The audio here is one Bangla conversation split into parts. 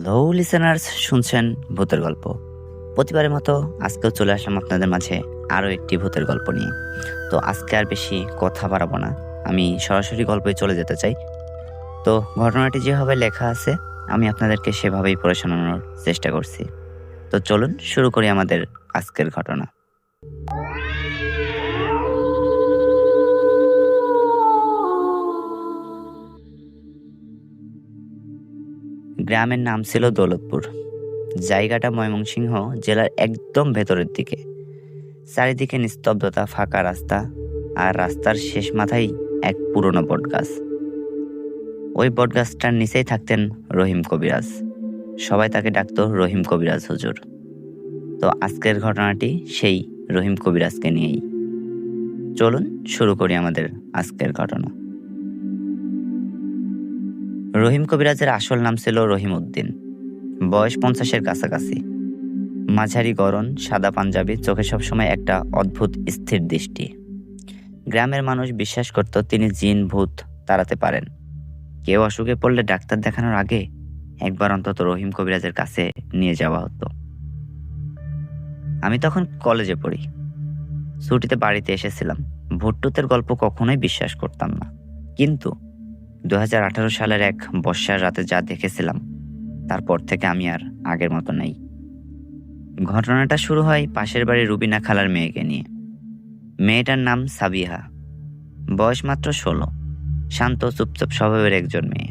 হ্যালো লিসেনার্স, শুনছেন ভূতের গল্প। প্রতিবারের মতো আজকেও চলে আসলাম আপনাদের মাঝে আরও একটি ভূতের গল্প নিয়ে। তো আজকে আর বেশি কথা বাড়াবো না, আমি সরাসরি গল্পে চলে যেতে চাই। তো ঘটনাটি যেভাবে লেখা আছে আমি আপনাদেরকে সেভাবেই পড়ে শোনানোর চেষ্টা করছি। তো চলুন শুরু করি আমাদের আজকের ঘটনা। গ্রামের নাম ছিল দৌলতপুর। জায়গাটা ময়মনসিংহ জেলার একদম ভেতরের দিকে। চারিদিকে নিস্তব্ধতা, ফাঁকা রাস্তা, আর রাস্তার শেষ মাথায় এক পুরনো বটগাছ। ওই বটগাছটার নিচেই থাকতেন রহিম কবিরাজ। সবাই তাকে ডাকতো রহিম কবিরাজ হুজুর। তো আজকের ঘটনাটি সেই রহিম কবিরাজকে নিয়েই। চলুন শুরু করি আমাদের আজকের ঘটনা। রহিম কবিরাজের আসল নাম ছিল রহিম উদ্দিন। বয়স 50-এর কাছাকাছি। মাঝারি গড়ন, সাদা পাঞ্জাবি, চোখে সবসময় একটা অদ্ভুত স্থির দৃষ্টি। গ্রামের মানুষ বিশ্বাস করত তিনি জিন ভূত তাড়াতে পারেন। কেউ অসুখে পড়লে ডাক্তার দেখানোর আগে একবার অন্তত রহিম কবিরাজের কাছে নিয়ে যাওয়া হতো। আমি তখন কলেজে পড়ি। ছুটিতে বাড়িতে এসেছিলাম। ভূতটুতের গল্প কখনোই বিশ্বাস করতাম না, কিন্তু 2018 সালের এক বর্ষার রাতে যা দেখেছিলাম তারপর থেকে আমি আর আগের মতো নেই। ঘটনাটা শুরু হয় পাশের বাড়ির রুবিনা খালার মেয়েকে নিয়ে। মেয়েটার নাম সাবিহা। বয়স মাত্র 16। শান্ত, চুপচাপ স্বভাবের একজন মেয়ে।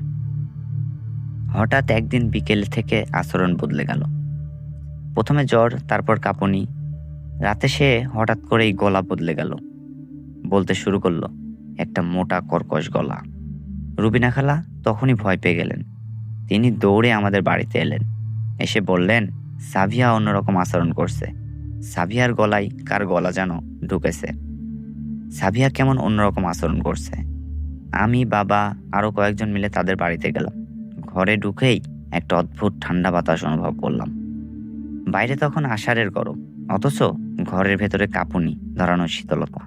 হঠাৎ একদিন বিকেল থেকে আচরণ বদলে গেল। প্রথমে জ্বর, তারপর কাঁপুনি। রাতে সে হঠাৎ করেই গলা বদলে গেল। বলতে শুরু করলো, একটা মোটা কর্কশ গলা। রুবিনা খালা তখনই ভয় পেয়ে গেলেন। তিনি দৌড়ে আমাদের বাড়িতে এলেন। এসে বললেন, সাবিহা অন্যরকম আচরণ করছে। সাবিহার গলায় কার গলা যেন ঢুকেছে। সাবিহা কেমন অন্যরকম আচরণ করছে। আমি, বাবা, আরো কয়েকজন মিলে তাদের বাড়িতে গেলাম। ঘরে ঢুকেই একটা অদ্ভুত ঠান্ডা বাতাস অনুভব করলাম। বাইরে তখন আষাঢ়ের গরম, অথচ ঘরের ভেতরে কাঁপুনি ধরানো শীতলতা।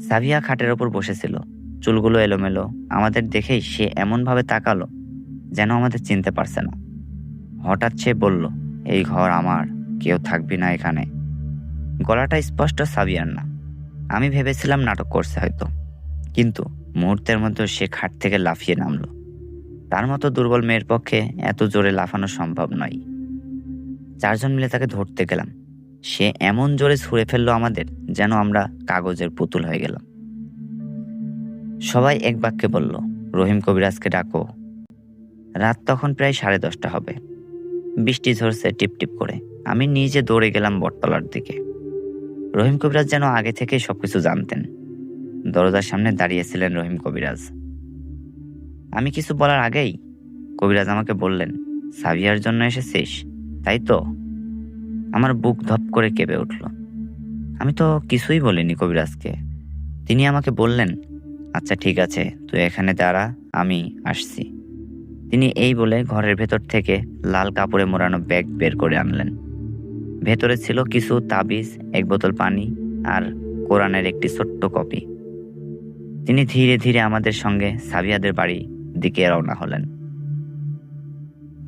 সাবিয়া খাটের ওপর বসেছিল, চুলগুলো এলোমেলো। আমাদের দেখেই সে এমন ভাবে তাকালো যেন আমাদের চিনতে পারছে না। হঠাৎ সে বলল, এই ঘর আমার, কেউ থাকবি না এখানে। গলাটা স্পষ্ট সাবিয়ার না। আমি ভেবেছিলাম নাটক করছে হয়তো, কিন্তু মুহূর্তের মধ্যে সে খাট থেকে লাফিয়ে নামলো। তার মতো দুর্বল মেয়ের পক্ষে এত জোরে লাফানো সম্ভব নয়। 4 জন মিলে তাকে ধরতে গেলাম। সে এমন জোরে ছুঁড়ে ফেললো আমাদের, যেন আমরা কাগজের পুতুল হয়ে গেলাম। সবাই এক বাক্যে বলল, রহিম কবিরাজকে ডাকো। রাত তখন প্রায় 10:30 হবে। বৃষ্টি ঝরছে টিপটিপ করে। আমি নিজে দৌড়ে গেলাম বটতলার দিকে। রহিম কবিরাজ যেন আগে থেকেই সবকিছু জানতেন। দরজার সামনে দাঁড়িয়েছিলেন রহিম কবিরাজ। আমি কিছু বলার আগেই কবিরাজ আমাকে বললেন, সাবিয়ার জন্য এসেছিস, তাই তো? আমার বুক ধপ করে কেঁপে উঠল। আমি তো কিছুই বলিনি কবিরাজকে। তিনি আমাকে বললেন, আচ্ছা ঠিক আছে, তুই এখানে দাঁড়া, আমি আসছি। তিনি এই বলে ঘরের ভেতর থেকে লাল কাপড়ে মোড়ানো ব্যাগ বের করে আনলেন। ভেতরে ছিল কিছু তাবিজ, 1 বোতল পানি আর কোরআনের একটি ছোট্ট কপি। তিনি ধীরে ধীরে আমাদের সঙ্গে সাবিয়াদের বাড়ি দিকে রওনা হলেন।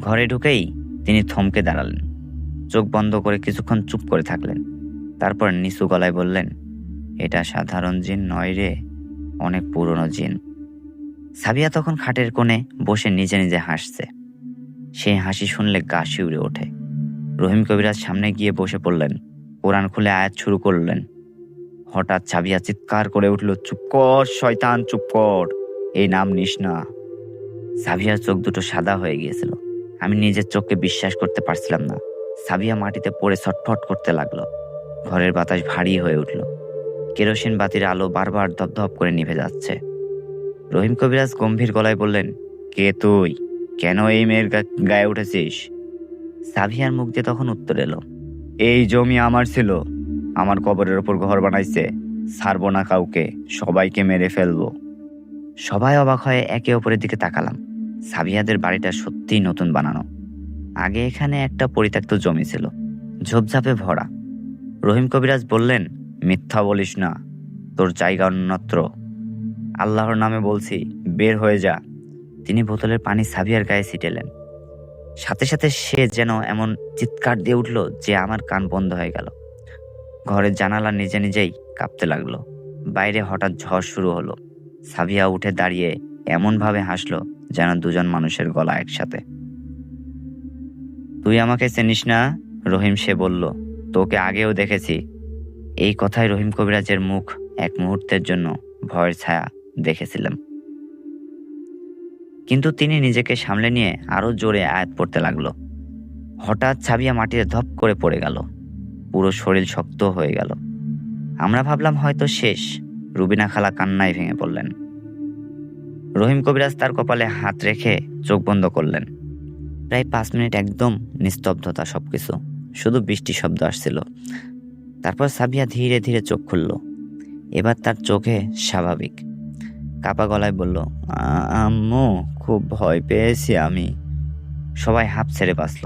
ঘরে ঢুকেই তিনি থমকে দাঁড়ালেন। চোখ বন্ধ করে কিছুক্ষণ চুপ করে থাকলেন। তারপর নিচু গলায় বললেন, এটা সাধারণ জিন নয় রে, অনেক পুরনো জিন। সাবিয়া তখন খাটের কোণে বসে নিজে নিজে হাসছে। সেই হাসি শুনলে গা শিউরে ওঠে। রহিম কবিরাজ সামনে গিয়ে বসে পড়লেন। কোরআন খুলে আয়াত শুরু করলেন। হঠাৎ সাবিয়া চিৎকার করে উঠল, চুপ কর শয়তান, চুপ কর, এই নাম নিস না। সাবিয়ার চোখ দুটো সাদা হয়ে গিয়েছিল। আমি নিজের চোখকে বিশ্বাস করতে পারছিলাম না। সাবিয়া মাটিতে পড়ে ছটফট করতে লাগলো। ঘরের বাতাস ভারী হয়ে উঠল। কেরোসিন বাতির আলো বারবার ধপধপ করে নিভে যাচ্ছে। রহিম কবিরাজ গম্ভীর গলায় বললেন, কে তুই? কেন এই মেয়ের গায়ে উঠেছিস? সাবিয়ার মুখ দিয়ে তখন উত্তর এলো, এই জমি আমার ছিল, আমার কবরের ওপর ঘর বানাইছে, ছাড়বো না কাউকে, সবাইকে মেরে ফেলবো। সবাই অবাক হয়ে একে অপরের দিকে তাকালাম। সাবিয়াদের বাড়িটা সত্যিই নতুন বানানো। আগে এখানে একটা পরিত্যক্ত জমি ছিল, ঝোপঝাপে ভরা। রহিম কবিরাজ বললেন, মিথ্যা বলিস না, তোর জায়গা অন্যত্র। আল্লাহর নামে বলছি, বের হয়ে যা। তিনি বোতলের পানি সাবিয়ার গায়ে ছিটেলেন। সাথে সাথে সে যেন এমন চিৎকার দিয়ে উঠল যে আমার কান বন্ধ হয়ে গেল। ঘরের জানালা নিজে নিজেই কাঁপতে লাগলো। বাইরে হঠাৎ ঝড় শুরু হলো। সাবিয়া উঠে দাঁড়িয়ে এমনভাবে হাসলো যেন দুজন মানুষের গলা একসাথে। তুই আমাকে চিনিস না রহিম, সে বলল। তোকে আগেও দেখেছি। এই কথায় রহিম কবিরাজের মুখ এক মুহূর্তের জন্য ভয়ের ছায়া দেখেছিলাম, কিন্তু তিনি নিজেকে সামলে নিয়ে আরো জোরে আয়াত পড়তে লাগলো। হঠাৎ সাবিয়া মাটিতে ধপ করে পড়ে গেল। পুরো শরীর শক্ত হয়ে গেল। আমরা ভাবলাম হয়তো শেষ। রুবিনা খালা কান্নায় ভেঙে পড়লেন। রহিম কবিরাজ তার কপালে হাত রেখে চোখ বন্ধ করলেন। প্রায় 5 মিনিট একদম নিস্তব্ধতা, সবকিছু শুধু বৃষ্টি শব্দ আসছিল। তারপর সাবিয়া ধীরে ধীরে চোখ খুলল। এবার তার চোখে স্বাভাবিক। কাপা গলায় বলল, আম্মু, খুব ভয় পেয়েছি আমি। সবাই হাঁপ ছেড়ে বাঁচল।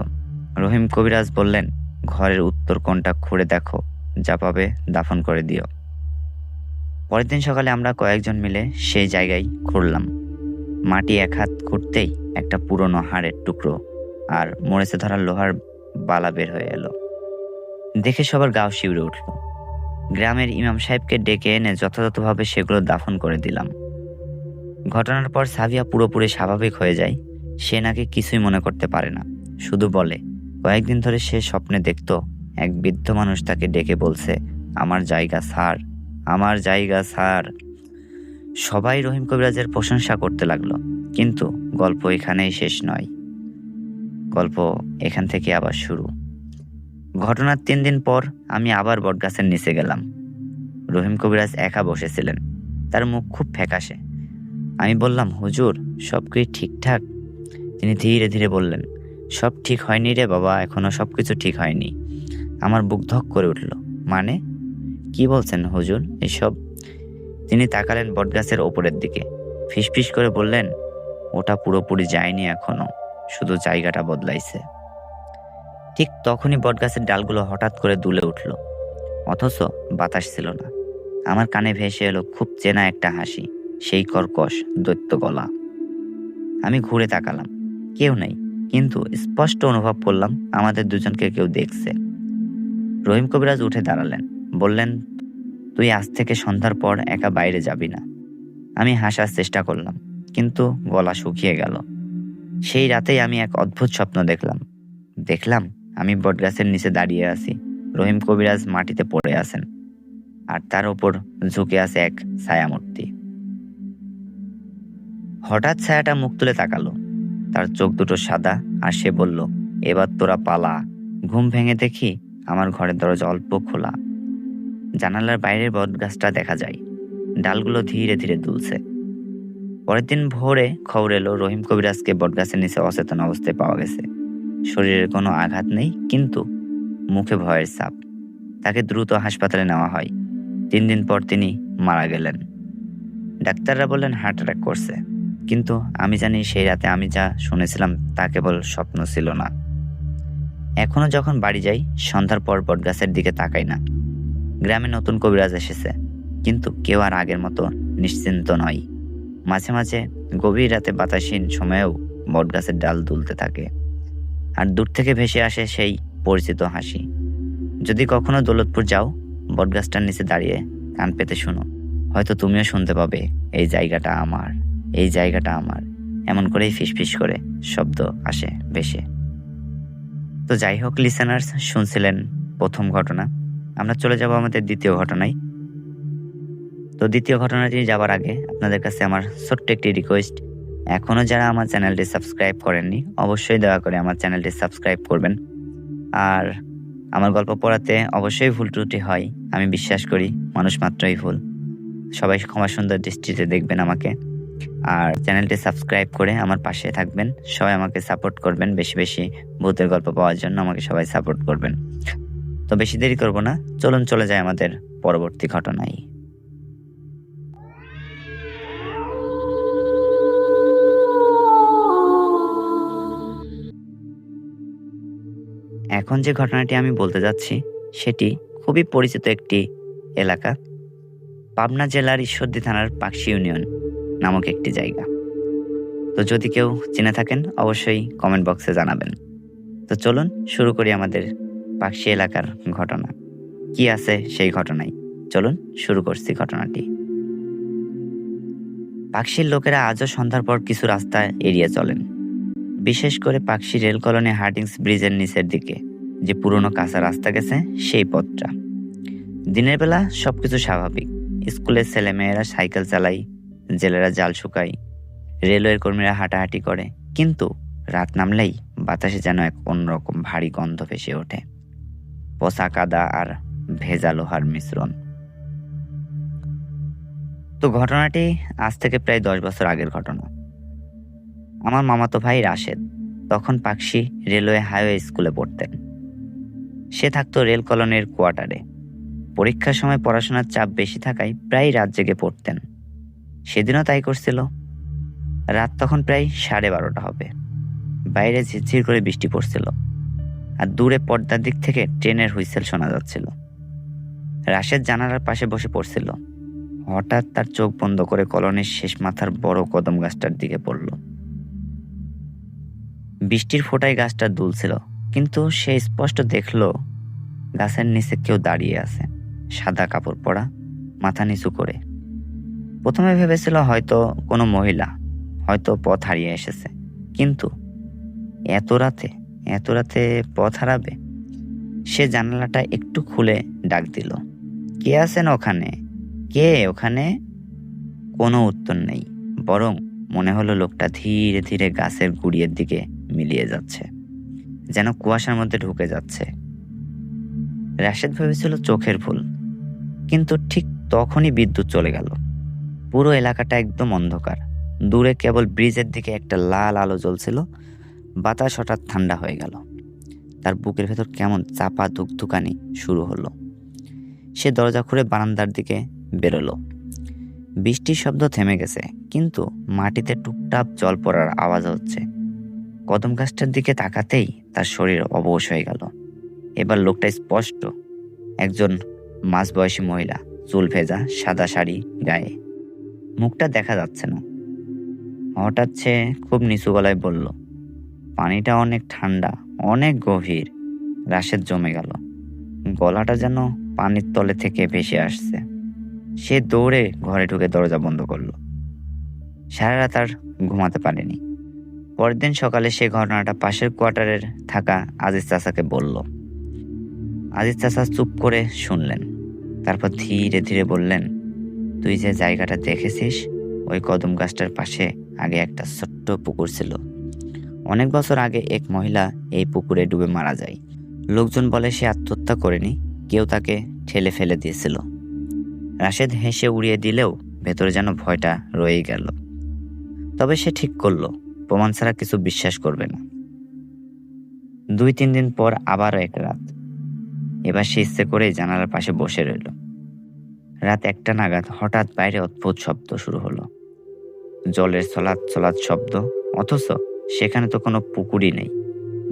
রহিম কবিরাজ বললেন, ঘরের উত্তর কোণটা খুঁড়ে দেখো, যা পাবে দাফন করে দিও। পরের দিন সকালে আমরা কয়েকজন মিলে সেই জায়গায় খুঁড়লাম। মাটি 1 হাত খুঁড়তেই একটা পুরনো হাড়ের টুকরো আর মরেছে ধরা লোহার বালা বের হয়ে এলো। দেখে সবার গাও শিউরে উঠল। গ্রামের ইমাম সাহেবকে ডেকে এনে যথাযথভাবে সেগুলো দাফন করে দিলাম। ঘটনার পর সাবিয়া পুরোপুরি স্বাভাবিক হয়ে যায়। সে নাকি কিছুই মনে করতে পারে না, শুধু বলে কয়েকদিন ধরে সে স্বপ্নে দেখত এক বৃদ্ধ মানুষ তাকে ডেকে বলছে, আমার জায়গা ছাড়, আমার জায়গা ছাড়। সবাই রহিম কবিরাজের প্রশংসা করতে লাগলো। কিন্তু গল্প এখানেই শেষ নয়। গল্প এখান থেকে আবার শুরু। ঘটনার 3 দিন পর আমি আবার বটগাছের নিচে গেলাম। রহিম কবিরাজ একা বসেছিলেন। তার মুখ খুব ফ্যাকাশে। আমি বললাম, হুজুর, সব কি ঠিকঠাক? তিনি ধীরে ধীরে বললেন, সব ঠিক হয়নি রে বাবা, এখনো সবকিছু ঠিক হয়নি। আমার বুক ধক করে উঠল। মানে কি বলছেন হুজুর এসব? তিনি তাকালেন বটগাছের ওপরের দিকে, ফিসফিস করে বললেন, ওটা পুরোপুরি যায়নি এখনো, শুধু জায়গাটা বদলাইছে। ঠিক তখনই বটগাছের ডালগুলো হঠাৎ করে দুলে উঠল, অথচ বাতাস ছিল না। আমার কানে ভেসে এলো খুব চেনা একটা হাসি, সেই কর্কশ দৈত্য গলা। আমি ঘুরে তাকালাম, কেউ নেই, কিন্তু স্পষ্ট অনুভব করলাম আমাদের দুজনকে কেউ দেখছে। রহিম কবিরাজ উঠে দাঁড়ালেন, বললেন, তুই আজ থেকে সন্ধ্যার পর একা বাইরে যাবি না। আমি হাসার চেষ্টা করলাম, কিন্তু গলা শুকিয়ে গেল। সেই রাতেই আমি এক অদ্ভুত স্বপ্ন দেখলাম আমি বটগাছের নিচে দাঁড়িয়ে আছি। রহিম কবিরাজ মাটিতে পড়ে আছেন, আর তার উপর ঝুঁকে আছে এক ছায়ামূর্তি। হঠাৎ ছায়াটা মুখ তুলে তাকালো। তার চোখ দুটো সাদা, আর সে বলল, এবার তোরা পালা। ঘুম ভেঙে দেখি আমার ঘরের দরজা অল্প খোলা। জানালার বাইরের বটগাছটা দেখা যায়, ডালগুলো ধীরে ধীরে দুলছে। পরের দিন ভোরে খবর এলো রহিম কবিরাজকে বটগাছের নিচে অচেতন অবস্থায় পাওয়া গেছে। শরীরের কোনো আঘাত নেই, কিন্তু মুখে ভয়ের ছাপ। তাকে দ্রুত হাসপাতালে নেওয়া হয়। 3 দিন পর তিনি মারা গেলেন। ডাক্তাররা বললেন হার্ট অ্যাটাক করছে, কিন্তু আমি জানি সেই রাতে আমি যা শুনেছিলাম তা কেবল স্বপ্ন ছিল না। এখনো যখন বাড়ি যাই, সন্ধ্যার পর বটগাছের দিকে তাকাই না। গ্রামে নতুন কবিরাজ এসেছে, কিন্তু কেউ আর আগের মতো নিশ্চিন্ত নয়। মাঝে মাঝে গভীর রাতে বাতাসহীন সময়েও বটগাছের ডাল দুলতে থাকে, আর দূর থেকে ভেসে আসে সেই পরিচিত হাসি। যদি কখনো দৌলতপুর যাও, বটগাছটার নিচে দাঁড়িয়ে কান পেতে শুনো, হয়তো তুমিও শুনতে পাবে, এই জায়গাটা আমার, এই জায়গাটা আমার। এমন করেই ফিসফিস করে শব্দ আসে ভেসে। তো যাই হোক লিসেনার্স, শুনছিলেন প্রথম ঘটনা। আমরা চলে যাব আমাদের দ্বিতীয় ঘটনায়। তো দ্বিতীয় ঘটনাটি যাবার আগে আপনাদের কাছে আমার ছোট্ট একটি রিকোয়েস্ট, এখনও যারা আমার চ্যানেলটি সাবস্ক্রাইব করেননি, অবশ্যই দয়া করে আমার চ্যানেলটি সাবস্ক্রাইব করবেন। আর আমার গল্প পড়াতে অবশ্যই ভুল ত্রুটি হয়, আমি বিশ্বাস করি মানুষ মাত্রই ভুল। সবাই ক্ষমা সুন্দর দৃষ্টিতে দেখবেন আমাকে, আর চ্যানেলটি সাবস্ক্রাইব করে আমার পাশে থাকবেন। সবাই আমাকে সাপোর্ট করবেন, বেশি বেশি ভূতের গল্প পাওয়ার জন্য আমাকে সবাই সাপোর্ট করবেন। তো বেশি দেরি করব না, চলুন চলে যাই আমাদের পরবর্তী ঘটনায়। এখন যে ঘটনাটি আমি বলতে যাচ্ছি সেটি খুবই পরিচিত একটি এলাকা, পাবনা জেলার ঈশ্বরদী থানার পাকশি ইউনিয়ন নামক একটি জায়গা। তো যদি কেউ চিনে থাকেন অবশ্যই কমেন্ট বক্সে জানাবেন। তো চলুন শুরু করি আমাদের পাকশি এলাকার ঘটনা। কি আছে সেই ঘটনায়? চলুন শুরু করছি ঘটনাটি। পাকশির লোকেরা আজও সন্ধ্যার পর কিছু রাস্তা এড়িয়ে চলেন, বিশেষ করে পাকশি রেল কলোনি হার্ডিংস ব্রিজের নিচের দিকে যে পুরনো কাঁচা রাস্তা গেছে সেই পথটা। দিনের বেলা সবকিছু স্বাভাবিক, স্কুলের ছেলেমেয়েরা সাইকেল চালায়, জেলেরা জাল শুকায়, রেলওয়ের কর্মীরা হাঁটাহাঁটি করে, কিন্তু রাত নামলেই বাতাসে যেন এক অন্যরকম ভারী গন্ধ ভেসে ওঠে, পচা কাদা আর ভেজা লোহার মিশ্রণ। তো ঘটনাটি আজ থেকে প্রায় 10 বছর আগের ঘটনা। আমার মামাতো ভাই রাশেদ তখন পাকশি রেলওয়ে হাইওয়ে স্কুলে পড়তেন। সে থাকতো রেল কলোনির কোয়ার্টারে। পরীক্ষার সময় পড়াশোনার চাপ বেশি থাকায় প্রায় রাত জেগে পড়তেন। সেদিনও তাই করছিল। রাত তখন প্রায় 12:30 হবে। বাইরে ঝিরঝির করে বৃষ্টি পড়ছিল, আর দূরে পর্দার দিক থেকে ট্রেনের হুইসেল শোনা যাচ্ছিল। রাশেদ জানালার পাশে বসে পড়ছিল। হঠাৎ তার চোখ বন্ধ করে কলোনির শেষ মাথার বড় কদম গাছটার দিকে পড়ল। বৃষ্টির ফোঁটায় গাছটা দুলছিল, কিন্তু সে স্পষ্ট দেখল গাছের নিচে কেউ দাঁড়িয়ে আছে, সাদা কাপড় পরা, মাথা নিচু করে। প্রথমে ভেবেছিল হয়তো কোনো মহিলা, হয়তো পথ হারিয়ে এসেছে, কিন্তু এত রাতে পথ হারাবে? সে জানালাটা একটু খুলে ডাক দিল, কে আছেন ওখানে? কে ওখানে? কোনো উত্তর নেই, বরং মনে হলো লোকটা ধীরে ধীরে গাছের গুড়ির দিকে মিলিয়ে যাচ্ছে, যেন কুয়াশার মধ্যে ঢুকে যাচ্ছে। রাশেদ ভেবেছিল চোখের ভুল, কিন্তু ঠিক তখনই বিদ্যুৎ চলে গেল। পুরো এলাকাটা একদম অন্ধকার। দূরে কেবল ব্রিজের দিকে একটা লাল আলো জ্বলছিল। বাতাস হঠাৎ ঠান্ডা হয়ে গেল। তার বুকের ভেতর কেমন চাপা ধুকধুকানি শুরু হলো। সে দরজা খুলে বারান্দার দিকে বেরোলো। বৃষ্টির শব্দ থেমে গেছে, কিন্তু মাটিতে টুপটাপ জল পড়ার আওয়াজ হচ্ছে। কদম গাছটার দিকে তাকাতেই তার শরীর অবশ হয়ে গেল। এবার লোকটা স্পষ্ট, একজন মাঝবয়সী মহিলা, চুল ভেজা, সাদা শাড়ি গায়ে, মুখটা দেখা যাচ্ছে না। হঠাৎ সে খুব নিচু গলায় বলল, পানিটা অনেক ঠান্ডা, অনেক গভীর। রাশেদ জমে গেল। গলাটা যেন পানির তলে থেকে ভেসে আসছে। সে দৌড়ে ঘরে ঢুকে দরজা বন্ধ করলো। সারা রাত আর ঘুমাতে পারেনি। পরের দিন সকালে সে ঘটনাটা পাশের কোয়ার্টারের থাকা আজিজ চাচাকে বলল। আজিজ চাচা চুপ করে শুনলেন, তারপর ধীরে ধীরে বললেন, তুই যে জায়গাটা দেখেছিস, ওই কদম গাছটার পাশে আগে একটা ছোট্ট পুকুর ছিল। অনেক বছর আগে এক মহিলা এই পুকুরে ডুবে মারা যায়। লোকজন বলে সে আত্মহত্যা করেনি, কেউ তাকে ঠেলে ফেলে দিয়েছিল। রাশেদ হেসে উড়িয়ে দিলেও ভেতরে যেন ভয়টা রয়েই গেল। তবে সে ঠিক করলো, প্রমাণ ছাড়া কিছু বিশ্বাস করবে না। 2-3 দিন পর আবারও এক রাত। এবার সে ইচ্ছে করেই জানালার পাশে বসে রইল। রাত 1টা নাগাদ হঠাৎ বাইরে অদ্ভুত শব্দ শুরু হলো, জলের ছলাৎ ছলাৎ শব্দ, অথচ সেখানে তো কোনো পুকুরই নেই,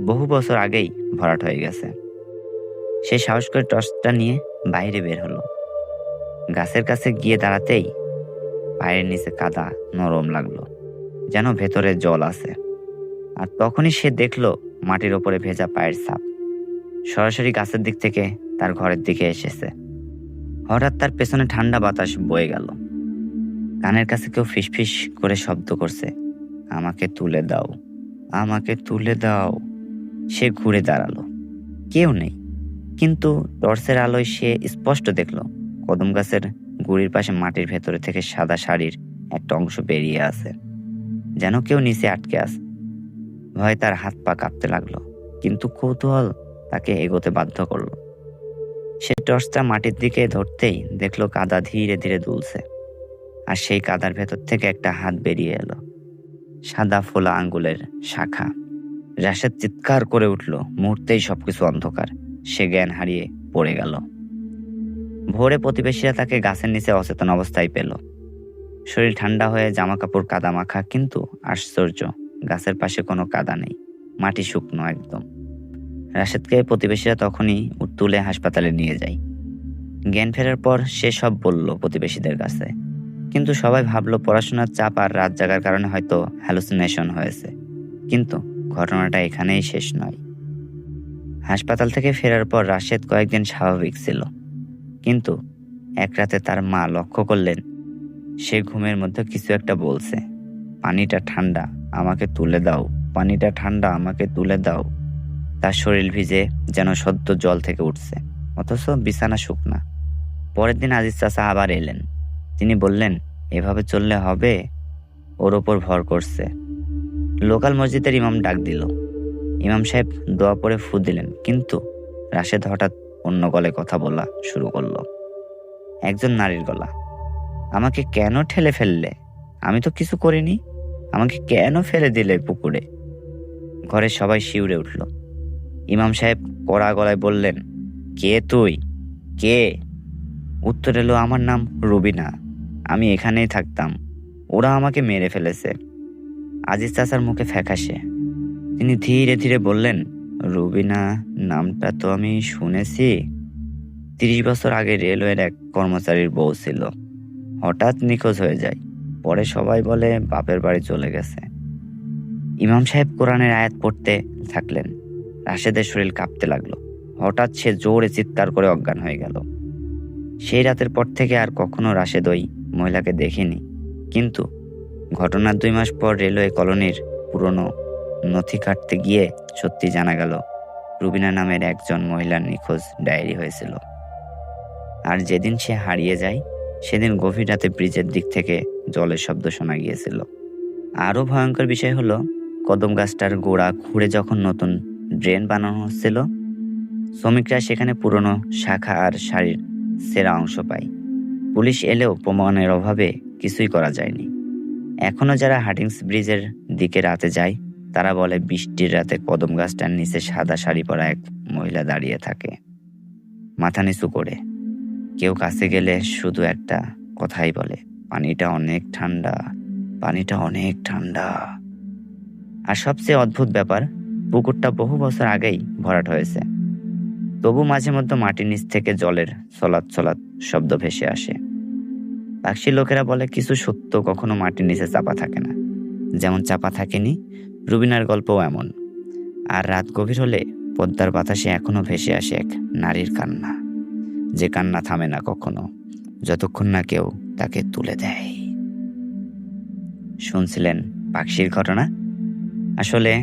বহু বছর আগেই ভরাট হয়ে গেছে। সে সাহস করে টর্চটা নিয়ে বাইরে বের হলো। গাছের কাছে গিয়ে দাঁড়াতেই পায়ের নিচে কাদা নরম লাগলো, যেন ভেতরে জল আছে। আর তখনই সে দেখলো মাটির ওপরে ভেজা পায়ের ছাপ, সরাসরি গাছের দিক থেকে তার ঘরের দিকে এসেছে। হঠাৎ তার পেছনে ঠান্ডা বাতাস বয়ে গেল। কানের কাছে কেউ ফিসফিস করে শব্দ করছে, আমাকে তুলে দাও, আমাকে তুলে দাও। সে ঘুরে দাঁড়ালো, কেউ নেই, কিন্তু টর্চের আলোয় সে স্পষ্ট দেখলো কদম গাছের গুড়ির পাশে মাটির ভেতরে থেকে সাদা শাড়ির একটা অংশ বেরিয়ে আছে, যেন কেউ নিচে আটকে আছে। ভয়ে তার হাত পা কাঁপতে লাগলো, কিন্তু কৌতূহল তাকে এগোতে বাধ্য করলো। সে টর্চটা মাটির দিকে ধরতেই দেখলো কাদা ধীরে ধীরে দুলছে, আর সেই কাদার ভেতর থেকে একটা হাত বেরিয়ে এলো, সাদা ফোলা আঙ্গুলের শাখা। রাশেদ চিৎকার করে উঠল। মুহূর্তেই সবকিছু অন্ধকার। সে জ্ঞান হারিয়ে পড়ে গেল। ভোরে প্রতিবেশীরা তাকে গাছের নিচে অচেতন অবস্থায় পেল। শরীর ঠান্ডা হয়ে জামা কাপড় কাদা মাখা, কিন্তু আশ্চর্য, গাছের পাশে কোনো কাদা নেই, মাটি শুকনো একদম। রাশেদকে প্রতিবেশীরা তখনই তুলে হাসপাতালে নিয়ে যায়। জ্ঞান ফেরার পর সে সব বলল প্রতিবেশীদের কাছে। কিন্তু সবাই ভাবলো পড়াশোনার চাপ আর রাত জাগার কারণে হয়তো হ্যালুসিনেশন হয়েছে। কিন্তু ঘটনাটা এখানেই শেষ নয়। হাসপাতাল থেকে ফেরার পর রাশেদ কয়েকদিন স্বাভাবিক ছিল, কিন্তু এক রাতে তার মা লক্ষ্য করলেন সে ঘুমের মধ্যে কিছু একটা বলছে, পানিটা ঠান্ডা, আমাকে তুলে দাও, পানিটা ঠান্ডা, আমাকে তুলে দাও। তার শরীর ভিজে যেন সদ্য জল থেকে উঠছে, অথচ বিছানা শুকনা। পরের দিন আজিজ চাচা আবার এলেন। তিনি বললেন, এভাবে চললে হবে, ওর ওপর ভর করছে। লোকাল মসজিদের ইমাম ডাক দিল। ইমাম সাহেব দোয়া পড়ে ফু দিলেন, কিন্তু রাশেদ হঠাৎ অন্য গলায় কথা বলা শুরু করলো, একজন নারীর গলা। আমাকে কেন ঠেলে ফেললে? আমি তো কিছু করিনি, আমাকে কেন ফেলে দিলে পুকুরে? ঘরে সবাই শিউরে উঠল। ইমাম সাহেব কড়া গলায় বললেন, কে তুই? কে? উত্তর এলো, আমার নাম রুবিনা, আমি এখানেই থাকতাম, ওরা আমাকে মেরে ফেলেছে। আজিজ চাচার মুখে ফ্যাকাশে। তিনি ধীরে ধীরে বললেন, রুবিনা নামটা তো আমি শুনেছি। 30 বছর আগে রেলওয়ের এক কর্মচারীর বউ ছিল, হঠাৎ নিখোঁজ হয়ে যায়। পরে সবাই বলে বাপের বাড়ি চলে গেছে। ইমাম সাহেব কোরআনের আয়াত পড়তে থাকলেন। রাশেদের শরীর কাঁপতে লাগলো। হঠাৎ সে জোরে চিৎকার করে অজ্ঞান হয়ে গেল। সেই রাতের পর থেকে আর কখনো রাশেদ ওই মহিলাকে দেখিনি। কিন্তু ঘটনার 2 মাস পর রেলওয়ে কলোনির পুরনো নথি কাটতে গিয়ে সত্যি জানা গেল রুবিনা নামের একজন মহিলার নিখোঁজ ডায়েরি হয়েছিল। আর যেদিন সে হারিয়ে যায় সেদিন গভীর রাতে ব্রিজের দিক থেকে জলের শব্দ শোনা গিয়েছিল। আরও ভয়ঙ্কর বিষয় হলো, কদম গাছটার গোড়া খুঁড়ে যখন নতুন ড্রেন বানানো হচ্ছিল, শ্রমিকরা সেখানে পুরনো শাখা আর শাড়ির ছেঁড়া অংশ পায়। পুলিশ এলেও প্রমাণের অভাবে কিছুই করা যায়নি। এখনো যারা হার্ডিংস ব্রিজের দিকে রাতে যায় তারা বলে বৃষ্টির রাতে কদম গাছটার নিচে সাদা শাড়ি পরা এক মহিলা দাঁড়িয়ে থাকে, মাথা নিচু করে। কেউ কাছে গেলে শুধু একটা কথাই বলে, পানিটা অনেক ঠান্ডা, পানিটা অনেক ঠান্ডা। আর সবচেয়ে অদ্ভুত ব্যাপার, পুকুরটা বহু বছর আগেই ভরাট হয়েছে, তবু মাঝে মধ্যে মাটির নিচ থেকে জলের ছলাৎ ছলাৎ শব্দ ভেসে আসে। পাকশি লোকেরা বলে কিছু সত্য কখনো মাটির নিচে চাপা থাকে না। যেমন চাপা থাকেনি রুবিনার গল্পও এমন। আর রাত গভীর হলে পদ্মার বাতাসে এখনো ভেসে আসে এক নারীর কান্না, যে কান্না থামে না কখনো, যতক্ষণ না কেউ তাকে তুলে দেয়। শুনছিলেন পাকশির ঘটনা। আসলে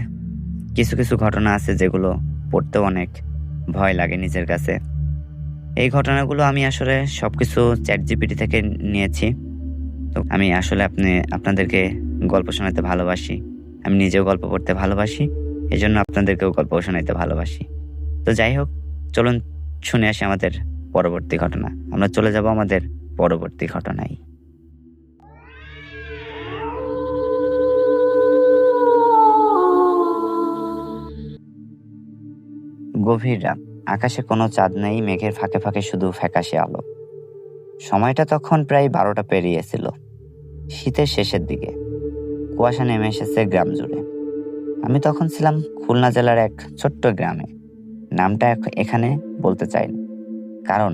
কিছু কিছু ঘটনা আছে যেগুলো পড়তেও অনেক ভয় লাগে নিজের কাছে। এই ঘটনাগুলো আমি আসলে সবকিছু চ্যাটজিপিটি থেকে নিয়েছি। তো আমি আসলে আপনাদেরকে গল্প শোনাতে ভালোবাসি, আমি নিজেও গল্প পড়তে ভালোবাসি, এই জন্য আপনাদেরকেও গল্প শোনাইতে ভালোবাসি। তো যাই হোক, চলুন শুনে আসি আমাদের পরবর্তী ঘটনা। আমরা চলে যাব আমাদের পরবর্তী ঘটনায়। গভীর রাত, আকাশে কোনো চাঁদ নেই, মেঘের ফাঁকে ফাঁকে শুধু ফ্যাকাশে আলো। সময়টা তখন প্রায় 12টা পেরিয়েছিল। শীতের শেষের দিকে কুয়াশা নেমে এসেছে গ্রাম জুড়ে। আমি তখন ছিলাম খুলনা জেলার এক ছোট্ট গ্রামে। নামটা এখানে বলতে চাইনি, কারণ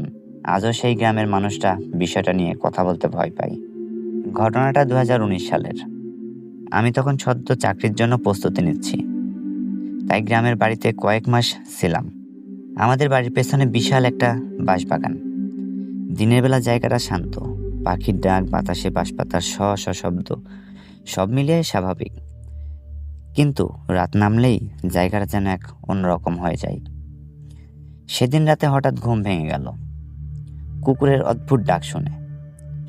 আজও সেই গ্রামের মানুষটা বিষয়টা নিয়ে কথা বলতে ভয় পাই। ঘটনাটা 2019 সালের। আমি তখন সদ্য চাকরির জন্য প্রস্তুতি নিচ্ছি, তাই গ্রামের বাড়িতে কয়েক মাস ছিলাম। আমাদের বাড়ির পেছনে বিশাল একটা বাঁশবাগান। দিনের বেলা জায়গাটা শান্ত, পাখির ডাক, বাতাসে বাঁশপাতার শ শ শব্দ, সব মিলিয়ে স্বাভাবিক। কিন্তু রাত নামলেই জায়গাটা যেন এক অন্যরকম হয়ে যায়। সেদিন রাতে হঠাৎ ঘুম ভেঙে গেল কুকুরের অদ্ভুত ডাক শুনে।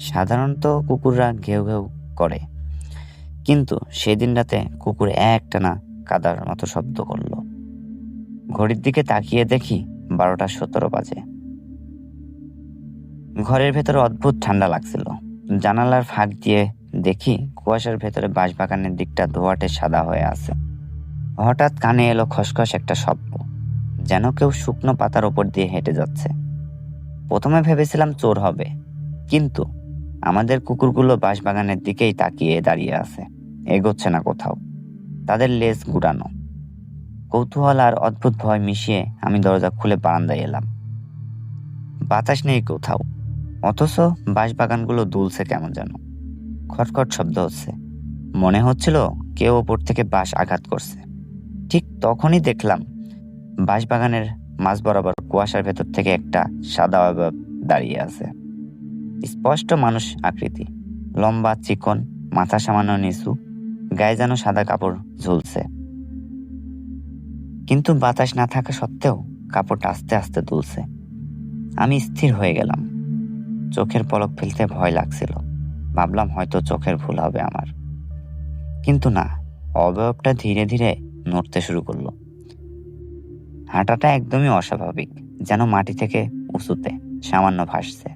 সাধারণত কুকুররা ঘেউ ঘেউ করে, কিন্তু সেদিন রাতে কুকুর একটানা কাদার মতো শব্দ করলো। ঘড়ির দিকে তাকিয়ে দেখি 12টা 17 বাজে। ঘরের ভেতরে অদ্ভুত ঠান্ডা লাগছিল। জানালার ফাঁক দিয়ে দেখি কুয়াশার ভেতরে বাঁশবাগানের দিকটা ধোঁয়াটে সাদা হয়ে আছে। হঠাৎ কানে এলো খসখস একটা শব্দ, যেন কেউ শুকনো পাতার ওপর দিয়ে হেঁটে যাচ্ছে। প্রথমে ভেবেছিলাম চোর হবে, কিন্তু আমাদের কুকুরগুলো বাঁশবাগানের দিকেই তাকিয়ে দাঁড়িয়ে আছে, এগোচ্ছে না কোথাও, তাদের লেজ গুড়ানো। কৌতূহল আর অদ্ভুত ভয় মিশিয়ে আমি দরজা খুলে বারান্দায় এলাম। বাতাস নেই কোথাও, অথচ বাঁশবাগানগুলো দুলছে কেমন যেন। খটখট শব্দ হচ্ছে। মনে হচ্ছিল কেউ ওপর থেকে বাঁশ আঘাত করছে। ঠিক তখনই দেখলাম বাঁশবাগানের মাঝ বরাবর কুয়াশার ভেতর থেকে একটা সাদা অবয়ব দাঁড়িয়ে আছে। স্পষ্ট মানুষ আকৃতি, লম্বা, চিকন, মাথা সামান্য নিচু, গায়ে যেন সাদা কাপড় ঝুলছে। কিন্তু বাতাস না থাকা সত্ত্বেও কাপড়টা আস্তে আস্তে দুলছে। আমি স্থির হয়ে গেলাম। চোখের পলক ফেলতে ভয় লাগছিল। ভাবলাম হয়তো চোখের ভুল হবে আমার। কিন্তু না, অবয়বটা ধীরে ধীরে নড়তে শুরু করলো। হাঁটাটা একদমই অস্বাভাবিক, যেন মাটি থেকে উঁচুতে সামান্য ভাসছে।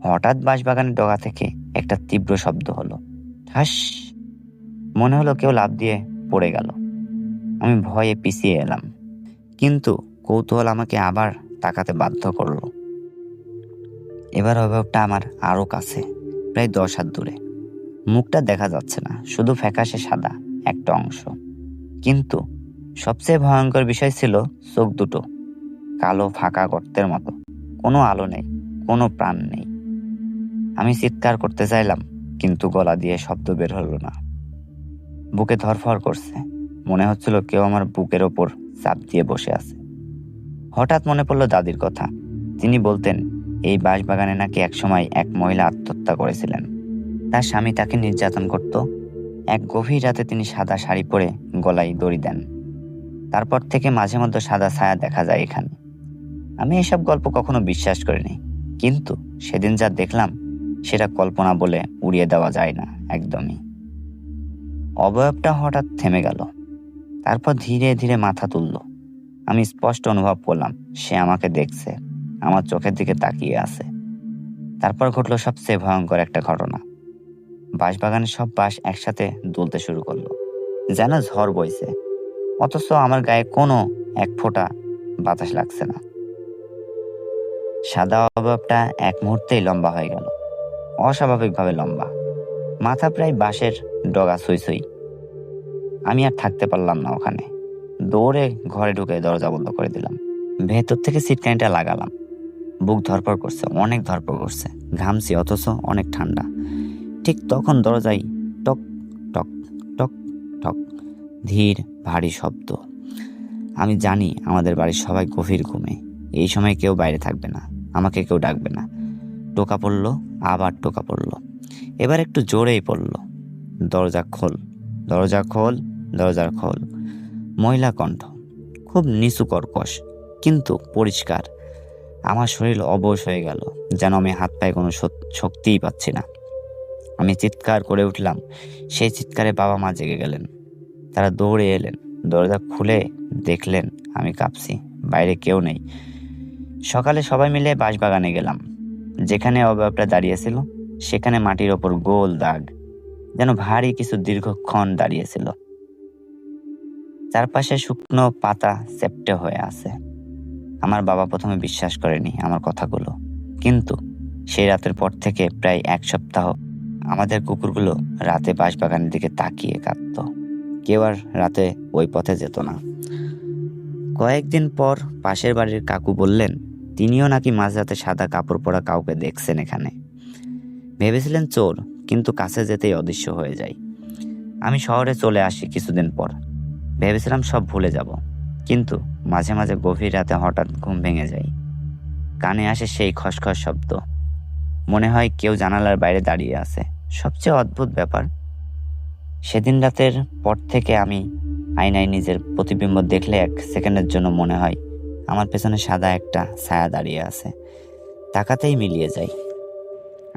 হঠাৎ বাঁশবাগানের ডগা থেকে একটা তীব্র শব্দ হলো, ঠাস। মনে হলো কেউ লাফ দিয়ে পড়ে গেল। আমি ভয়ে পিছিয়ে এলাম, কিন্তু কৌতূহল আমাকে আবার তাকাতে বাধ্য করলো। এবার অবয়বটা আমার আরো কাছে, প্রায় 10 হাত দূরে। মুখটা দেখা যাচ্ছে না, শুধু ফ্যাকাশে সাদা একটা অংশ। কিন্তু সবচেয়ে ভয়ঙ্কর বিষয় ছিল চোখ দুটো কালো ফাঁকা গর্তের মতো। কোনো আলো নেই, কোনো প্রাণ নেই। আমি চিৎকার করতে চাইলাম, কিন্তু গলা দিয়ে শব্দ বের হলো না। বুকে ধরফর করছে, মনে হচ্ছিল কেউ আমার বুকের ওপর চাপ দিয়ে বসে আছে। হঠাৎ মনে পড়লো দাদির কথা। তিনি বলতেন এই বাঁশবাগানে নাকি একসময় এক মহিলা আত্মহত্যা করেছিলেন। তার স্বামী তাকে নির্যাতন করত। এক গভীর রাতে তিনি সাদা শাড়ি পরে গলায় দড়ি দেন। তারপর থেকে মাঝে মধ্যে সাদা ছায়া দেখা যায় এখানে। আমি এসব গল্প কখনো বিশ্বাস করিনি, কিন্তু সেদিন যা দেখলাম সেটা কল্পনা বলে উড়িয়ে দেওয়া যায় না একদমই। অবয়বটা হঠাৎ থেমে গেল, তারপর ধীরে ধীরে মাথা তুলল। আমি স্পষ্ট অনুভব করলাম সে আমাকে দেখছে, আমার চোখের দিকে তাকিয়ে আছে। তারপর ঘটল সবচেয়ে ভয়ঙ্কর একটা ঘটনা। বাঁশবাগানের সব বাঁশ একসাথে দুলতে শুরু করলো, যেন ঝড় বইছে। অথচ আমার গায়ে কোনো এক ফোঁটা বাতাস লাগছে না। সাদা অবয়বটা এক মুহূর্তেই লম্বা হয়ে গেল, অস্বাভাবিকভাবে লম্বা, মাথা প্রায় বাঁশের ডগা ছুঁই ছুঁই। আমি আর থাকতে পারলাম না ওখানে। দৌড়ে ঘরে ঢুকে দরজা বন্ধ করে দিলাম। ভেতর থেকে সিটকানিটা লাগালাম। বুক ধরপড় করছে, অনেক ধরপড় করছে, ঘামছি, অথচ অনেক ঠান্ডা। ঠিক তখন দরজায় টক টক টক টক, ধীর ভারী শব্দ। আমি জানি আমাদের বাড়ির সবাই গভীর ঘুমে, এই সময় কেউ বাইরে থাকবে না, আমাকে কেউ ডাকবে না। টোকা পড়লো, আবার টোকা পড়লো, এবার একটু জোরেই পড়লো। দরজা খোল, দরজা খোল, দরজা খোল। মহিলা কণ্ঠ, খুব নিচু কর্কশ, কিন্তু পরিষ্কার। আমার শরীর অবশ হয়ে গেল, যেন আমি হাত পায়ে কোনো শক্তিই পাচ্ছি না। আমি চিৎকার করে উঠলাম। সেই চিৎকারে বাবা মা জেগে গেলেন। তারা দৌড়ে এলেন, দরজা খুলে দেখলেন আমি কাঁপছি, বাইরে কেউ নেই। সকালে সবাই মিলে বাঁশবাগানে গেলাম। যেখানে অবয়বটা দাঁড়িয়েছিল সেখানে মাটির ওপর গোল দাগ, যেন ভারী কিছু দীর্ঘক্ষণ দাঁড়িয়েছিল। চারপাশে শুকনো পাতা চেপ্টে হয়ে আছে। আমার বাবা প্রথমে বিশ্বাস করেনি আমার কথাগুলো, কিন্তু সেই রাতের পর থেকে প্রায় 1 সপ্তাহ আমাদের কুকুরগুলো রাতে বাঁশবাগানের দিকে তাকিয়ে কাঁদত। কেউ আর রাতে ওই পথে যেত না। কয়েকদিন পর পাশের বাড়ির কাকু বললেন তিনিও নাকি মাঝরাতে সাদা কাপড় পরা কাউকে দেখছেন এখানে। ভেবেছিলেন চোর, কিন্তু কাছে যেতেই অদৃশ্য হয়ে যায়। আমি শহরে চলে আসি কিছুদিন পর। ভেবেছিলাম সব ভুলে যাব, কিন্তু মাঝে মাঝে গভীর রাতে হঠাৎ ঘুম ভেঙে যায়। কানে আসে সেই খসখস শব্দ। মনে হয় কেউ জানালার বাইরে দাঁড়িয়ে আছে। সবচেয়ে অদ্ভুত ব্যাপার, সেদিন রাতের পর থেকে আমি আয়নায় নিজের প্রতিবিম্ব দেখলে 1 সেকেন্ডের জন্য মনে হয় আমার পেছনে সাদা একটা ছায়া দাঁড়িয়ে আছে। তাকাতেই মিলিয়ে যায়।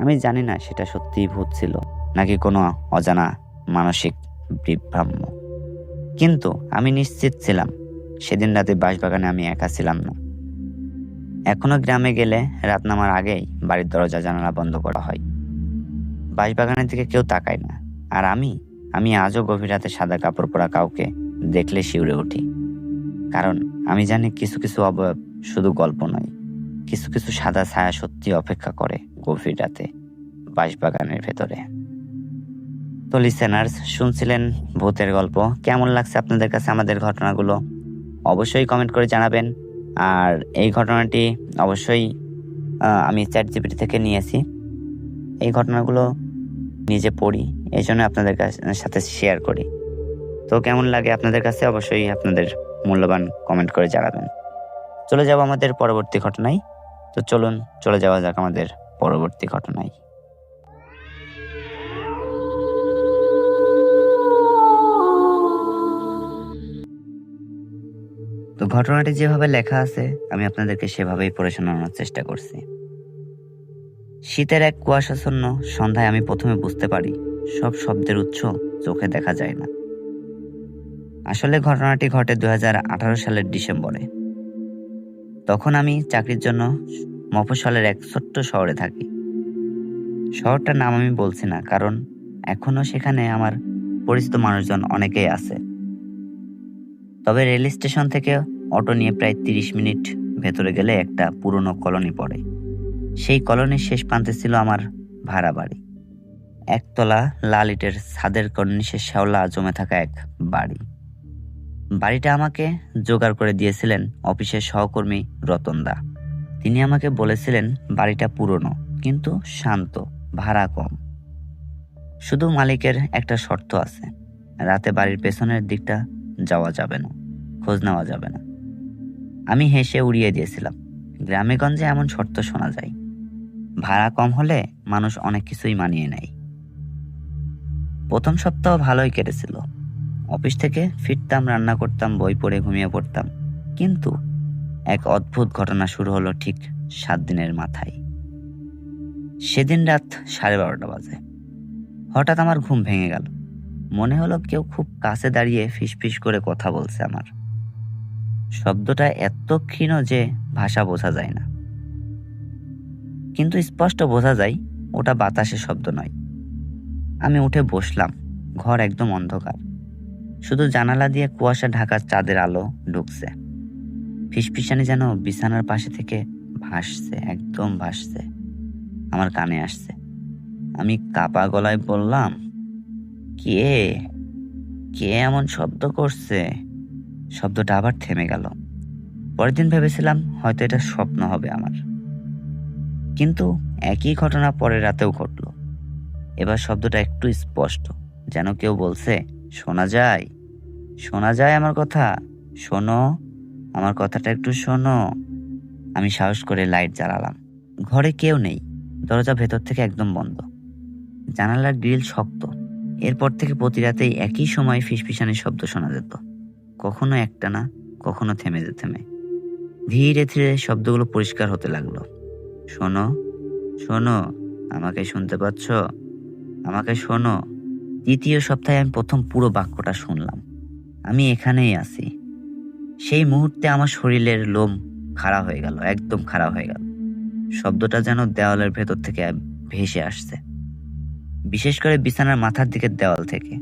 আমি জানি না সেটা সত্যিই ভূত ছিল নাকি কোনো অজানা মানসিক বিভ্রাম্য, কিন্তু আমি নিশ্চিত ছিলাম সেদিন রাতে বাঁশবাগানে আমি একা ছিলাম না। এখনো গ্রামে গেলে রাত নামার আগেই বাড়ির দরজা জানালা বন্ধ করা হয়। বাঁশবাগানের দিকে কেউ তাকায় না। আর আমি আজও গভীর রাতে সাদা কাপড় পরা কাউকে দেখলে শিউরে উঠি। কারণ আমি জানি কিছু কিছু অবয়ব শুধু গল্প নয়, কিছু কিছু সাদা ছায়া সত্যি অপেক্ষা করে গভীর রাতে বাঁশবাগানের ভেতরে। তো লিসেনার্স, শুনছিলেন ভূতের গল্প। কেমন লাগছে আপনাদের কাছে আমাদের ঘটনাগুলো অবশ্যই কমেন্ট করে জানাবেন। আর এই ঘটনাটি অবশ্যই আমি চ্যাটজিপিটি থেকে নিয়েছি। এই ঘটনাগুলো নিজে পড়ি, এই জন্য আপনাদের সাথে শেয়ার করি। তো কেমন লাগে আপনাদের কাছে অবশ্যই আপনাদের মূল্যবান কমেন্ট করে জানাবেন। চলে যাব আমাদের পরবর্তী ঘটনায়। তো চলুন চলে যাওয়া যাক আমাদের পরবর্তী ঘটনায়। তো ঘটনাটি যেভাবে লেখা আছে আমি আপনাদেরকে সেভাবেই পড়ে শোনানোর চেষ্টা করছি। শীতের এক কুয়াশাচ্ছন্ন সন্ধ্যায় আমি প্রথমে বুঝতে পারি সব শব্দের উৎস চোখে দেখা যায় না। আসলে ঘটনাটি ঘটে 2018 সালের ডিসেম্বরে। তখন আমি চাকরির জন্য মফস্বলের এক ছোট্ট শহরে থাকি। শহরটার নাম আমি বলছি না, কারণ এখনো সেখানে আমার পরিচিত মানুষজন অনেকেই আছে। তবে রেল স্টেশন থেকে অটো নিয়ে প্রায় 30 মিনিট ভেতরে গেলে একটা পুরনো কলোনি পড়ে। সেই কলোনির শেষ প্রান্তে ছিল আমার ভাড়া বাড়ি। একতলা লাল ইটের ছাদের কর্নিশে শ্যাওলা জমে থাকা এক বাড়ি। বাড়িটা আমাকে জোগাড় করে দিয়েছিলেন অফিসের সহকর্মী রতনদা। তিনি আমাকে বলেছিলেন বাড়িটা পুরনো কিন্তু শান্ত, ভাড়া কম। শুধু মালিকের একটা শর্ত আছে, রাতে বাড়ির পেছনের দিকটা যাওয়া যাবে না, খোঁজ নেওয়া যাবে না। আমি হেসে উড়িয়ে দিয়েছিলাম, গ্রামেগঞ্জে এমন শর্ত শোনা যায়। ভাড়া কম হলে মানুষ অনেক কিছুই মানিয়ে নেয়। প্রথম সপ্তাহ ভালোই কেটেছিল। অফিস থেকে ফিরতাম, রান্না করতাম, বই পড়ে ঘুমিয়ে পড়তাম। কিন্তু এক অদ্ভুত ঘটনা শুরু হলো ঠিক 7 দিনের মাথায়। সেদিন রাত 12:30 বাজে। হঠাৎ আমার ঘুম ভেঙে গেল। মনে হলো কেউ খুব কাছে দাঁড়িয়ে ফিসফিস করে কথা বলছে আমার। শব্দটা এত ক্ষীণ যে ভাষা বোঝা যায় না, কিন্তু স্পষ্ট বোঝা যায় ওটা বাতাসের শব্দ নয়। আমি উঠে বসলাম। ঘর একদম অন্ধকার, শুধু জানালা দিয়ে কুয়াশা ঢাকা চাঁদের আলো ঢুকছে। ফিসফিসানি যেন বিছানার পাশে থেকে ভাসছে, একদম ভাসছে, আমার কানে আসছে। আমি কাপা গলায় বললাম, কে কে এমন শব্দ করছে? শব্দটা আবার থেমে গেল। পরের দিন ভেবেছিলাম হয়তো এটা স্বপ্ন হবে আমার, কিন্তু একই ঘটনা পরের রাতেও ঘটল। এবার শব্দটা একটু স্পষ্ট, যেন কেউ বলছে, শোনা যায়, শোনা যায় আমার কথা, শোনো, আমার কথাটা একটু শোনো। আমি সাহস করে লাইট জ্বালালাম। ঘরে কেউ নেই, দরজা ভেতর থেকে একদম বন্ধ, জানালার গ্রিল শক্ত। এরপর থেকে প্রতি রাতেই একই সময় ফিসফিসানির শব্দ শোনা যেত, কখনো একটা না, কখনো থেমে থেমে। ধীরে ধীরে শব্দগুলো পরিষ্কার হতে লাগলো। শোনো, শোনো, আমাকে শুনতে পাচ্ছ, আমাকে শোনো। তৃতীয় সপ্তাহে আমি প্রথম পুরো বাক্যটা শুনলাম, আমি এখানেই আছি। সেই মুহূর্তে আমার শরীরের লোম খাড়া হয়ে গেল, একদম খাড়া হয়ে গেল। শব্দটা যেন দেওয়ালের ভেতর থেকে ভেসে আসছে, বিশেষ করে বিছানার মাথার দিকের দেওয়াল থেকে।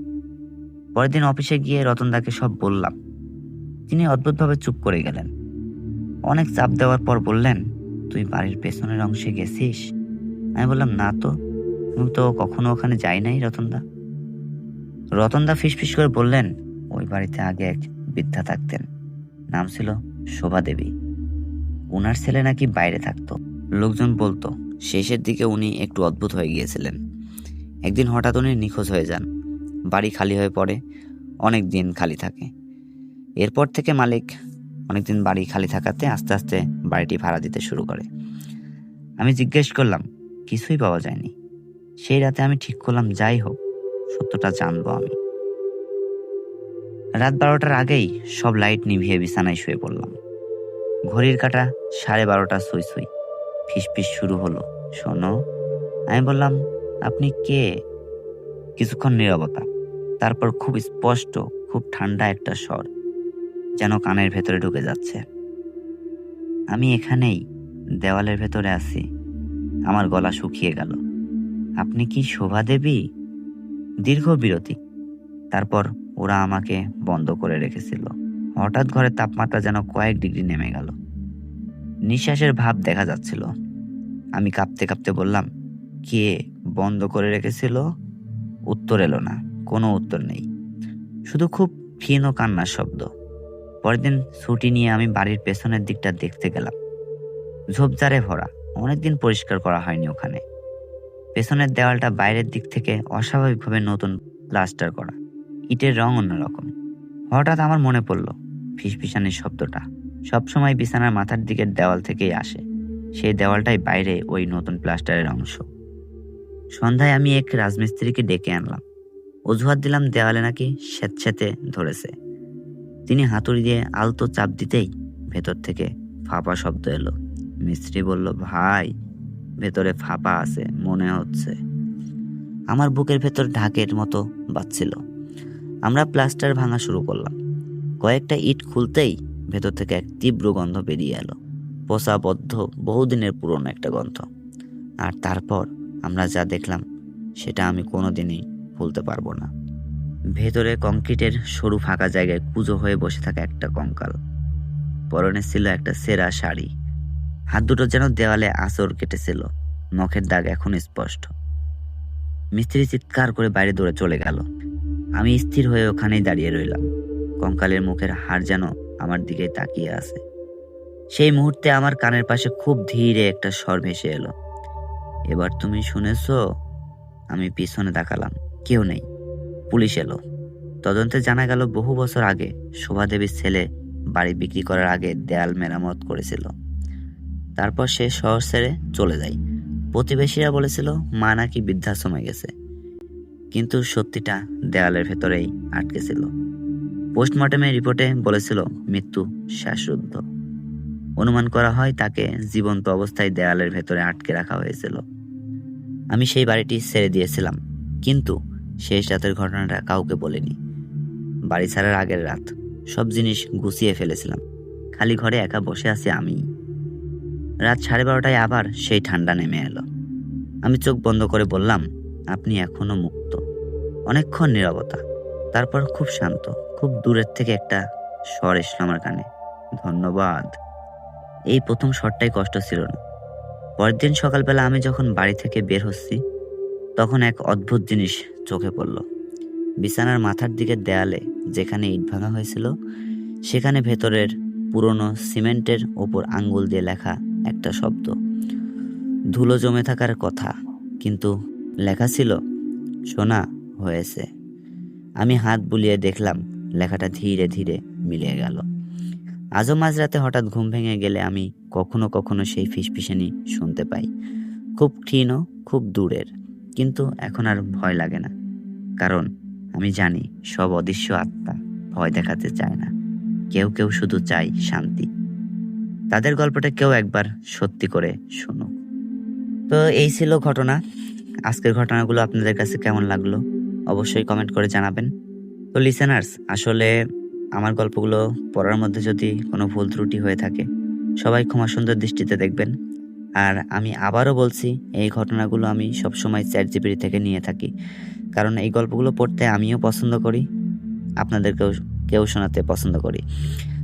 পরের দিন অফিসে গিয়ে রতনদাকে সব বললাম। তিনি অদ্ভুতভাবে চুপ করে গেলেন। অনেক চাপ দেওয়ার পর বললেন, তুই বাড়ির পেছনের অংশে গেছিস? আমি বললাম, না তো, আমি তো কখনো ওখানে যাই নাই রতনদা। রতনদা ফিসফিস করে বললেন, ওই বাড়িতে আগে এক বৃদ্ধা থাকতেন, নাম ছিল শোভা দেবী। উনার ছেলে নাকি বাইরে থাকতো। লোকজন বলতো শেষের দিকে উনি একটু অদ্ভুত হয়ে গিয়েছিলেন। একদিন হঠাৎ উনি নিখোঁজ হয়ে যান। বাড়ি খালি হয়ে পড়ে, অনেক দিন খালি থাকে। এরপর থেকে মালিক অনেকদিন বাড়ি খালি থাকাতে আস্তে আস্তে বাড়িটি ভাড়া দিতে শুরু করে। আমি জিজ্ঞেস করলাম, কিছুই পাওয়া যায়নি। সেই রাতে আমি ঠিক করলাম, যাই হোক সত্যটা জানবো আমি। রাত 12টার আগেই সব লাইট নিভিয়ে বিছানায় শুয়ে পড়লাম। ঘড়ির কাঁটা 12:30 সুই সুই। ফিসফিস শুরু হলো, শোনো। আমি বললাম, আপনি কে? কিছুক্ষণ নীরবতা, তারপর খুব স্পষ্ট, খুব ঠান্ডা একটা স্বর, যেন কানের ভেতরে ঢুকে যাচ্ছে, আমি এখানেই, দেওয়ালের ভেতরে আছি। আমার গলা শুকিয়ে গেল। আপনি কি শোভা দেবী? দীর্ঘ বিরতি, তারপর ওরা আমাকে বন্ধ করে রেখেছিল। হঠাৎ ঘরের তাপমাত্রা যেন কয়েক ডিগ্রি নেমে গেল। নিঃশ্বাসের ভাব দেখা যাচ্ছিল। আমি কাঁপতে কাঁপতে বললাম, কে বন্ধ করে রেখেছিল? উত্তর এলো না, কোনো উত্তর নেই, শুধু খুব ক্ষীণ কান্নার শব্দ। পরের দিন ছুটি নিয়ে আমি বাড়ির পেছনের দিকটা দেখতে গেলাম। ঝোপঝাড়ে ভরা, অনেকদিন পরিষ্কার করা হয়নি ওখানে। পেছনের দেওয়ালটা বাইরের দিক থেকে অস্বাভাবিকভাবে নতুন প্লাস্টার করা, ইটের রং অন্যরকম। হঠাৎ আমার মনে পড়ল ফিসফিসানির শব্দটা সবসময় বিছানার মাথার দিকের দেওয়াল থেকেই আসে। সেই দেওয়ালটাই বাইরে ওই নতুন প্লাস্টারের অংশ। সন্ধ্যায় আমি এক রাজমিস্ত্রিকে ডেকে আনলাম। অজুহাত দিলাম দেওয়ালে নাকি স্যাঁতস্যাঁতে ধরেছে। তিনি হাতুড়ি দিয়ে আলতো চাপ দিতেই ভেতর থেকে ফাঁপা শব্দ এলো। মিস্ত্রি বলল, ভাই, ভেতরে ফাঁপা আছে মনে হচ্ছে। আমার বুকের ভেতর ঢাকের মতো বাজছিল। আমরা প্লাস্টার ভাঙা শুরু করলাম। কয়েকটা ইট খুলতেই ভেতর থেকে এক তীব্র গন্ধ বেরিয়ে এলো। পচাবদ্ধ বহুদিনের পুরনো একটা গন্ধ। আর তারপর আমরা যা দেখলাম সেটা আমি কোনোদিনই ভুলতে পারবো না। ভেতরে কংক্রিটের সরু ফাঁকা জায়গায় কুঁজো হয়ে বসে থাকা একটা কঙ্কাল। পরনে ছিল একটা ছেঁড়া শাড়ি। হাত দুটো যেন দেওয়ালে আঁচড় কেটেছিল। নখের দাগ এখন স্পষ্ট। মিস্ত্রি চিৎকার করে বাইরে দৌড়ে চলে গেল। আমি স্থির হয়ে ওখানেই দাঁড়িয়ে রইলাম। কঙ্কালের মুখের হাড় যেন আমার দিকে তাকিয়ে আছে। সেই মুহূর্তে আমার কানের পাশে খুব ধীরে একটা স্বর ভেসে এলো, এবার তুমি শুনেছো? আমি পিছনে তাকালাম, কেউ নেই। পুলিশ এলো। তদন্তে জানা গেল বহু বছর আগে শোভাদেবীর ছেলে বাড়ি বিক্রি করার আগে দেয়াল মেরামত করেছিল। তারপর সে শহর ছেড়ে চলে যায়। প্রতিবেশীরা বলেছিল মা নাকি বৃদ্ধাশ্রমে গেছে, কিন্তু সত্যিটা দেয়ালের ভেতরেই আটকে ছিল। পোস্টমর্টমের রিপোর্টে বলেছিল মৃত্যু শ্বাসরুদ্ধ। অনুমান করা হয় তাকে জীবন্ত অবস্থায় দেয়ালের ভেতরে আটকে রাখা হয়েছিল। আমি সেই বাড়িটি ছেড়ে দিয়েছিলাম, কিন্তু শেষ রাতের ঘটনাটা কাউকে বলিনি। বাড়ি ছাড়ার আগের রাত সব জিনিস গুছিয়ে ফেলেছিলাম। খালি ঘরে একা বসে আছি আমি। রাত 12:30টায় আবার সেই ঠান্ডা নেমে এলো। আমি চোখ বন্ধ করে বললাম, আপনি এখনো মুক্ত। অনেকক্ষণ নীরবতা। তারপর খুব শান্ত, খুব দূরের থেকে একটা স্বর এসলো আমার কানে, ধন্যবাদ। এই প্রথম স্বরটাই কষ্ট ছিল না। পরের দিন সকালবেলা আমি যখন বাড়ি থেকে বের হচ্ছি, তখন এক অদ্ভুত জিনিস চোখে পড়ল। বিছানার মাথার দিকের দেয়ালে যেখানে ইট ভাঙা হয়েছিল, সেখানে ভেতরের পুরনো সিমেন্টের ওপর আঙ্গুল দিয়ে লেখা একটা শব্দ। ধুলো জমে থাকার কথা, কিন্তু লেখা ছিল শোনা হয়েছে। আমি হাত বুলিয়ে দেখলাম লেখাটা ধীরে ধীরে মিলিয়ে গেল। আজও মাঝরাতে হঠাৎ ঘুম ভেঙে গেলে আমি কখনো কখনো সেই ফিসফিসানি শুনতে পাই। খুব ক্ষীণ, খুব দূরের, কিন্তু এখন আর ভয় লাগে না। কারণ আমি জানি সব অদৃশ্য আত্মা ভয় দেখাতে চায় না। কেউ কেউ শুধু চায় শান্তি। তাদের গল্পটা কেউ একবার সত্যি করে শুনুক। তো এই ছিল ঘটনা। আজকের ঘটনাগুলো আপনাদের কাছে কেমন লাগলো অবশ্যই কমেন্ট করে জানাবেন। তো লিসেনার্স, আসলে আমার গল্পগুলো পড়ার মধ্যে যদি কোনো ভুল ত্রুটি হয়ে থাকে, সবাই ক্ষমা সুন্দর দৃষ্টিতে দেখবেন। আর আমি আবারও বলছি, এই ঘটনাগুলো আমি সবসময় চ্যাটজিপিটি থেকে নিয়ে থাকি, কারণ এই গল্পগুলো পড়তে আমিও পছন্দ করি, আপনাদেরকেও কেউ শোনাতে পছন্দ করি।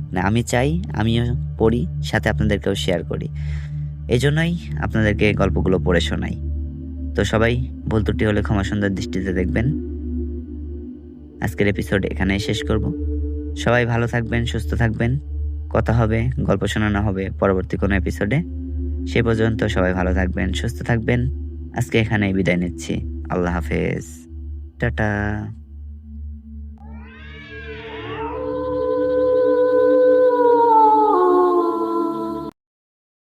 মানে আমি চাই আমিও পড়ি, সাথে আপনাদেরকেও শেয়ার করি। এই জন্যই আপনাদেরকে গল্পগুলো পড়ে শোনাই। তো সবাই ভুল ত্রুটি হলে ক্ষমা সুন্দর দৃষ্টিতে দেখবেন। আজকের এপিসোড এখানেই শেষ করব। সবাই ভালো থাকবেন, সুস্থ থাকবেন। কথা হবে, গল্প শোনানো হবে পরবর্তী কোনো এপিসোডে। সে পর্যন্ত সবাই ভালো থাকবেন, সুস্থ থাকবেন। আজকে এখানেই বিদায় নিচ্ছি। আল্লাহ হাফেজ, টাটা।